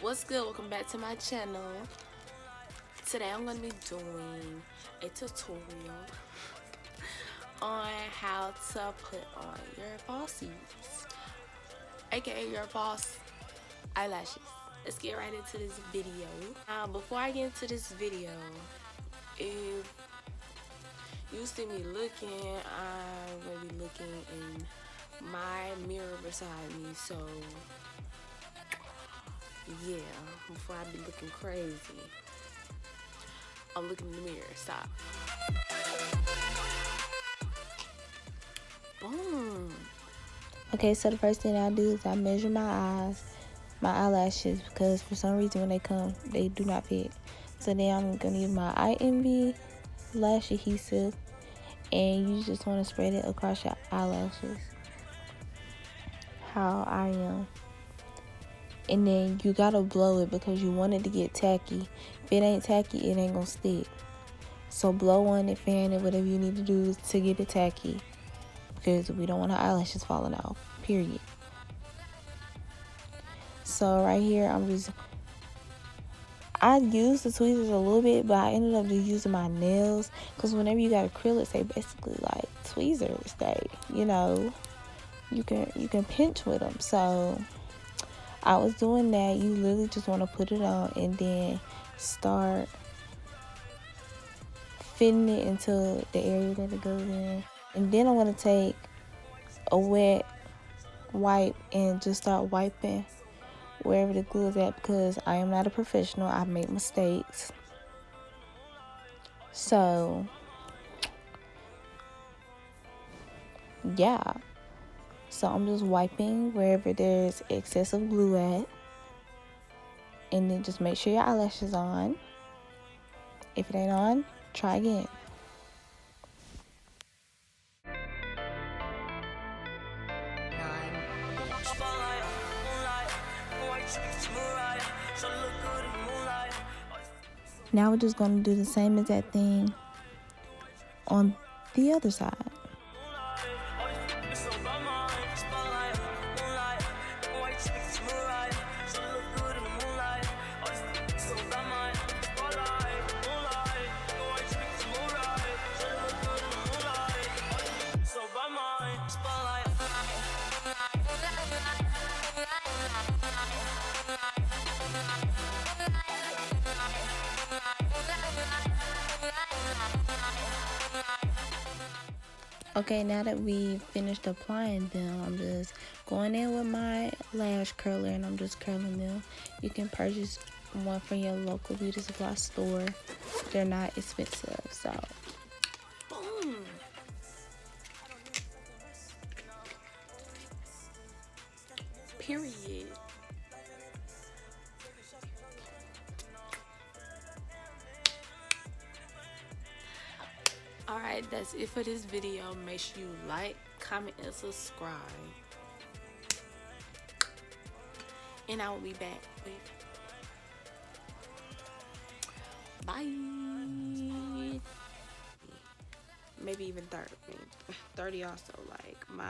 What's good? Welcome back to my channel. Today I'm going to be doing a tutorial on how to put on your falsies, aka your false eyelashes. Let's get right into this video. Now, before I get into this video, if you see me looking, I'm going to be looking in my mirror beside me, so yeah, before I be looking crazy, I'm looking in the mirror. Stop. Boom. Okay, so the first thing I do is I measure my eyelashes, because for some reason when they come, they do not fit. So then I'm gonna use my eye envy lash adhesive, and you just want to spread it across your eyelashes, how I am. And then you gotta blow it because you want it to get tacky. If it ain't tacky, it ain't gonna stick. So blow on it, fan it, whatever you need to do to get it tacky, because we don't want our eyelashes falling off, period. So right here, I used the tweezers a little bit, but I ended up just using my nails, because whenever you got acrylics, they basically like tweezers. You can pinch with them. So I was doing that. You literally just want to put it on and then start fitting it into the area that it goes in. And then I'm going to take a wet wipe and just start wiping wherever the glue is at, because I am not a professional. I make mistakes. So yeah. So I'm just wiping wherever there's excessive glue at. And then just make sure your eyelash is on. If it ain't on, try again. Now we're just going to do the same exact thing on the other side. Okay, now that we finished applying them, I'm just going in with my lash curler and I'm just curling them. You can purchase one from your local beauty supply store. They're not expensive, so boom. Period. Alright, that's it for this video. Make sure you like, comment, and subscribe. And I will be back with bye. Maybe even 30 also, like my